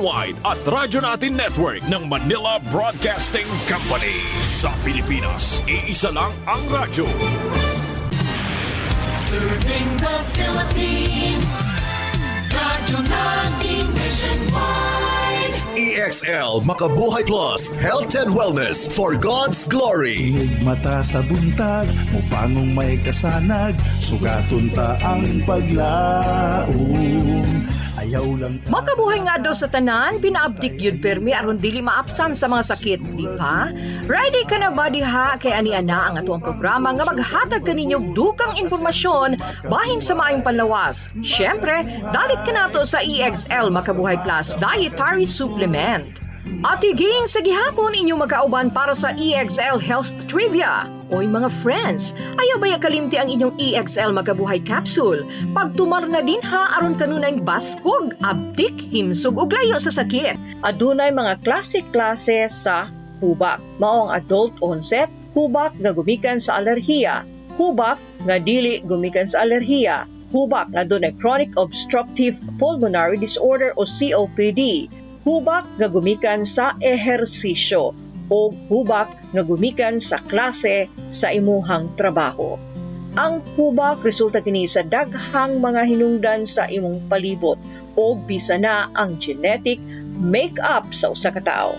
Wide at Radyo Natin Network ng Manila Broadcasting Company. Sa Pilipinas, iisa lang ang radyo. Serving the Philippines, Radyo Natin Nationwide. EXL Makabuhay Plus, Health and Wellness for God's Glory. Inig mata sa buntag, mupangong may kasanag, sugaton ta ang paglaom. Ayaw lang Makabuhay nga daw sa tanan, pinaabdik yun permi aron dili maapsan sa mga sakit, di ba? Ready ka na ba diha kay ani-ana ang atuang programa nga maghatag kaninyong dukang impormasyon bahin sa maayong panlawas. Syempre, dalit ka nato sa EXL Makabuhay Plus Dietary Supplement. At higing sa gihapon inyong magkauban para sa EXL Health Trivia. Oy mga friends, ayaw ba kalimti ang inyong EXL Makabuhay Capsule? Pagtumar na din ha aron kanunay baskog, abdik, himsog ug layo sa sakit. Adunay mga klase-klase sa hubak. Mao ang adult onset, hubak nga gumikan sa alerhiya, hubak nga dili gumikan sa alerhiya, hubak nga adunay chronic obstructive pulmonary disorder o COPD, hubak nga gumikan sa ehersisyo o hubak nga gumikan sa klase sa imuhang trabaho. Ang hubak resulta kini sa daghang mga hinungdan sa imong palibot o bisan na ang genetic make-up sa usa ka tawo.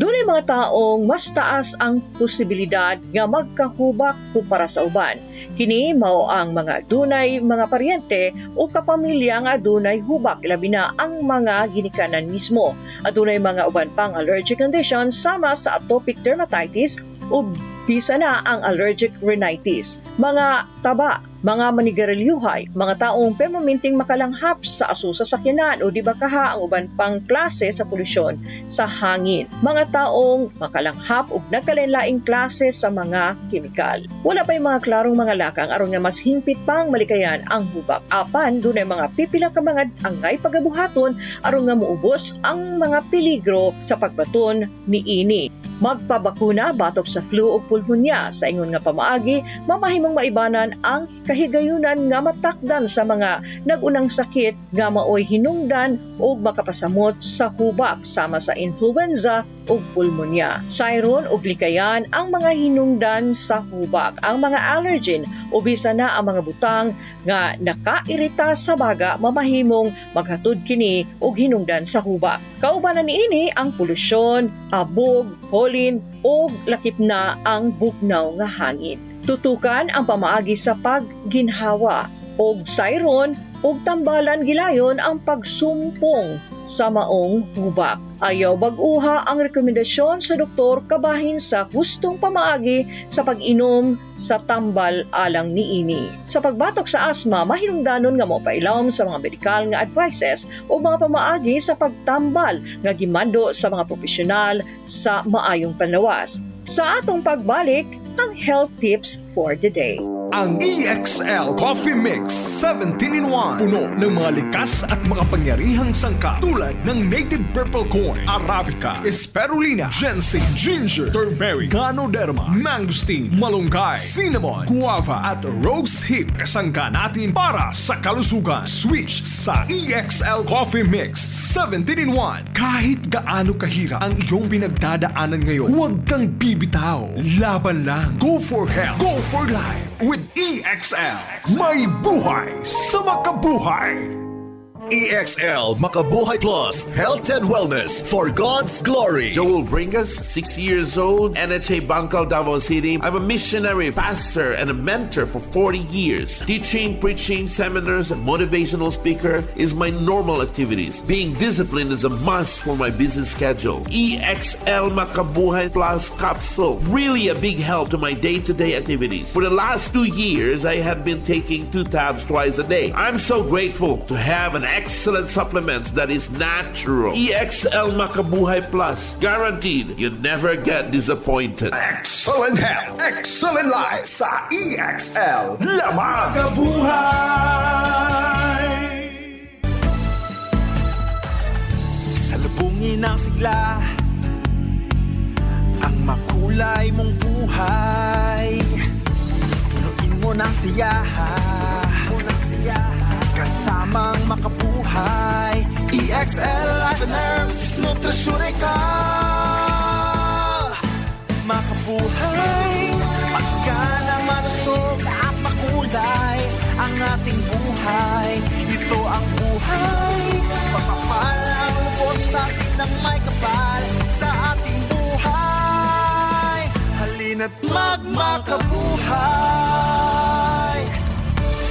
Dunay mga taong mas taas ang posibilidad nga magkahubak kumpara sa uban. Kini mao ang mga dunay mga paryente o kapamilya nga dunay hubak labi na ang mga ginikanan mismo. Adunay mga uban pang allergic conditions sama sa atopic dermatitis o bisa na ang allergic rhinitis, mga taba, mga manigarilyohay, mga taong permanenteng makalanghap sa aso sa sakyanan o di ba kaha ang uban pang klase sa polusyon sa hangin, mga taong makalanghap ug nagkalain-laing klase sa mga kemikal. Wala pa'y mga klarong mga lakang aron nga mas hingpit pang malikayan ang hubak. Apan dunay mga pipila ka mga angay pagabuhaton aron nga muubos ang mga peligro sa pagbaton niini. Magpabakuna batok sa flu o pulmonya sa ingon nga pamaagi, mamahimong maibanan ang kahigayunan nga matakdan sa mga nagunang sakit nga maoy hinungdan o makapasamot sa hubak sama sa influenza o pulmonya. Sayron ug likayan ang mga hinungdan sa hubak, ang mga allergen o bisa na ang mga butang nga nakairita sa baga mamahimong maghatod kini og hinungdan sa hubak. Kaubanan niini ang polusyon, abog, holin o lakip na ang bugnaw nga hangin. Tutukan ang pamaagi sa pagginhawa og sayron og tambalan gilayon ang pagsumpong sa maong hubak. Ayaw bag-uha ang rekomendasyon sa doktor kabahin sa hustong pamaagi sa pag-inom sa tambal alang niini. Sa pagbatok sa asma, mahinungdanon nga mapailawom sa mga medikal nga advices o mga pamaagi sa pagtambal nga gimando sa mga profesional sa maayong panlawas. Sa atong pagbalik, ang health tips for the day. Ang EXL Coffee Mix 17-in-1. Puno ng mga likas at makapangyarihang sangkap tulad ng native purple corn, arabica, spirulina, ginseng, ginger, turmeric, ganoderma, mangosteen, malunggay, cinnamon, guava at rose hip. Kasangka natin para sa kalusugan. Switch sa EXL Coffee Mix 17-in-1. Kahit gaano kahirap ang iyong pinagdadaanan ngayon, huwag kang bibitaw. Laban lang. Go for health. Go for life. With EXL, may buhay sa makabuhay. EXL Makabuhay Plus, Health and Wellness for God's Glory. Joel Bringas, 60 years old, NHA Bangkal, Davao City. I'm a missionary, pastor, and a mentor for 40 years. Teaching, preaching, seminars, and motivational speaker is my normal activities. Being disciplined is a must for my busy schedule. EXL Makabuhay Plus capsule, really a big help to my day-to-day activities. For the last 2 years, I have been taking 2 tabs twice a day. I'm so grateful to have an excellent supplements that is natural. EXL Makabuhay Plus. Guaranteed, you never get disappointed. Excellent health, excellent life sa EXL. Lamang kabuhay. Salubungin ang sigla, ang makulay mong buhay. Punuin mo ng siyaha, kasamang makabuhay. EXL Life and Herbs Nutraceutical. Makabuhay, masagana, malusog at makulay ang ating buhay. Ito ang buhay, pagpapalang lubos sa atin ng may kapal sa ating buhay. Halina't magmakabuhay.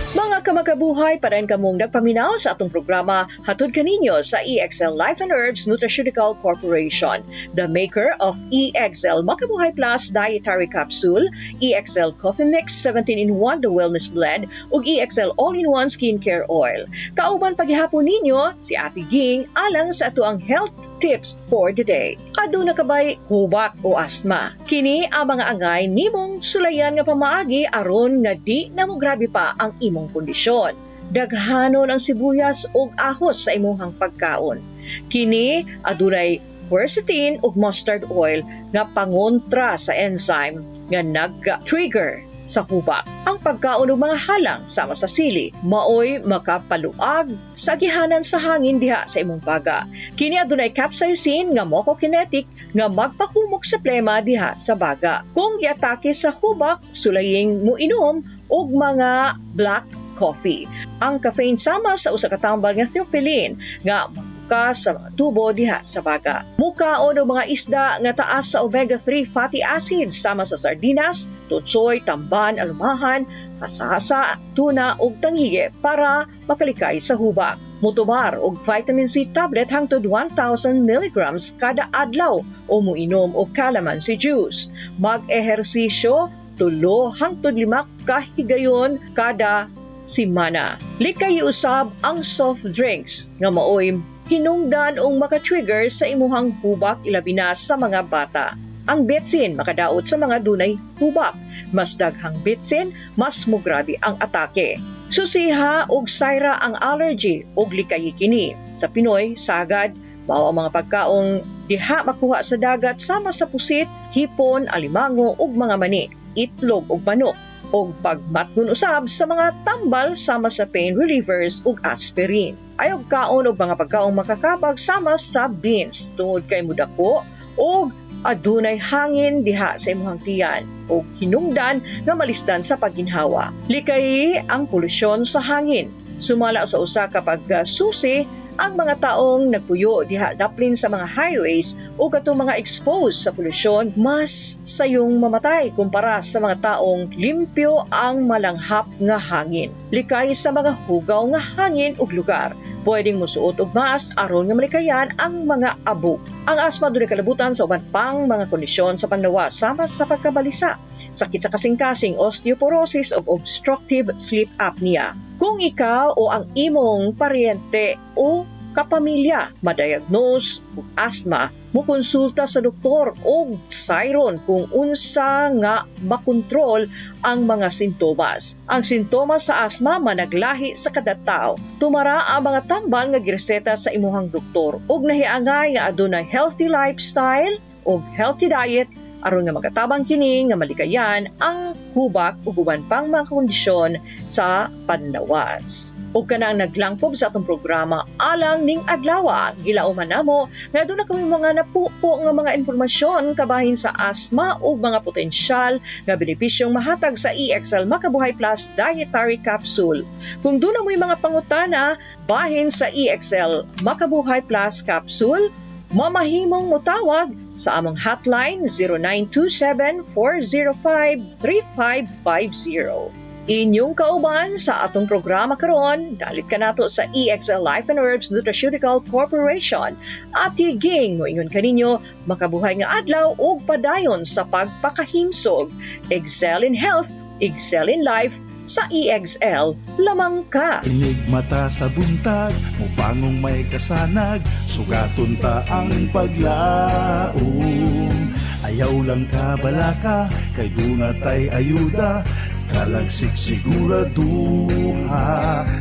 Mga kamakabuhay, parain kamong nagpaminaw sa atong programa hatod kaninyo sa EXL Life and Herbs Nutraceutical Corporation, the maker of EXL Makabuhay Plus Dietary Capsule, EXL Coffee Mix 17-in-1 The Wellness Blend, ug EXL All-in-One Skincare Oil. Kauban paghihapon ninyo si Ate Ging alang sa ato ang health tips for the day. Aduna kabay hubak o asthma. Kini ang mga angay nimong sulayan nga pamaagi aron nga di na mo grabe pa ang imong kondisyon. Daghanon ang sibuyas ug ahos sa imong pagkaon. Kini adunay quercetin ug mustard oil nga pangontra sa enzyme nga nag-trigger sa hubak. Ang pagkaon ug mga halang sama sa sili maoy makapaluag sa gihanan sa hangin diha sa imong baga. Kini adunay capsaicin nga mokokinetic nga magpakumok sa plema diha sa baga. Kung giatake sa hubak, sulaying mo inom og mga black coffee. Ang caffeine sama sa usa ka tambal nga theophylline nga ka sa mga tubo diha sa baga. Mukaon og mga isda nga taas sa omega-3 fatty acids sama sa sardinas, tutsoy, tamban, alumahan, hasa-hasa, tuna ug tangiye para makalikay sa hubak. Mutubar og vitamin C tablet hangtod 1,000 mg kada adlaw o muinom og calamansi juice. Mag-ehersisyo 3 hangtod 5 ka higayon kada simana. Likay usab ang soft drinks nga maoy hinungdan o maka-trigger sa imuhang hubak ilabi na sa mga bata. Ang betsin makadaot sa mga dunay hubak. Mas daghang betsin, mas mugrabe ang atake. Susiha og sayra ang allergy og likayi kini. Sa Pinoy, sagad, mao ang mga pagkaong diha makuha sa dagat sama sa pusit, hipon, alimango ug mga mani, itlog ug manok. O pagmatnon usab sa mga tambal sama sa pain relievers ug aspirin. Ayog kaon og mga pagkaong makakabag sama sa beans tungod kay mudako og adunay hangin diha sa imong tiyan o hinungdan nga malisdan sa pagginhawa. Likay ang polusyon sa hangin. Sumala sa usa ka pagsusi ang mga taong nagpuyo diha daplin sa mga highways o katong mga exposed sa polusyon, mas sayong mamatay kumpara sa mga taong limpyo ang malanghap nga hangin. Likay sa mga hugaw nga hangin ug lugar. Pwedeng musuot og mask aron nga malikayan ang mga abo. Ang asma dunay kalabutan sa uban pang mga kondisyon sa panlawas sama sa pagkabalisa, sakit sa kasing-kasing, osteoporosis ug obstructive sleep apnea. Kung ikaw o ang imong paryente o kapamilya madiagnose og asthma, mukonsulta sa doktor og sayron kung unsa nga makontrol ang mga sintomas. Ang sintomas sa asthma managlahi sa kada tawo. Tumara ang mga tambal nga gireseta sa imuhang doktor ug nahiangay nga adunay healthy lifestyle ug healthy diet aron nga makatabang kini nga malikayan ang hubak ug uban pang mga kondisyon sa panlawas. Ug kanang naglangkob sa atong programa alang ning adlaw, gilauman namo nga aduna kami mga napupo nga mga informasyon kabahin sa asthma ug mga potensyal nga benepisyong mahatag sa EXL Makabuhay Plus Dietary Capsule. Kung doon mo'y mga pangutana bahin sa EXL Makabuhay Plus Capsule, mamahimong mutawag sa among hotline 0927-405-3550. Inyong kauban sa atong programa karon, dalit ka nato sa EXL Life and Herbs Nutraceutical Corporation. Ate Ging, moingon kaninyo, makabuhay nga adlaw ug padayon sa pagpakahimsog. Excel in health, excel in life, sa EXL, lamang ka. Inig mata sa buntag, mupangong may kasanag, sugaton ta ang paglaom. Ayaw lang ka balaka, kay dunatay ayuda, kalagsik siguraduha.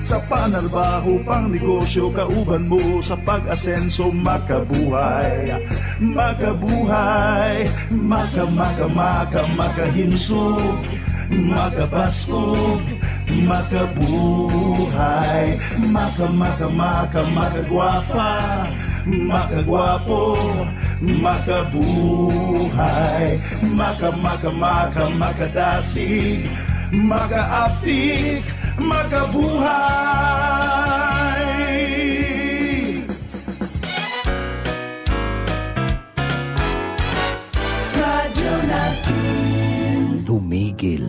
Sa panarbaho pang negosyo, kauban mo sa pag-asenso, makabuhay. Makabuhay, makahimsog, makabaskog, makabuhay, makagwapa, makagwapo, makabuhay, makadasig, makaaptik, makabuhay. Radyo natin. Tumigil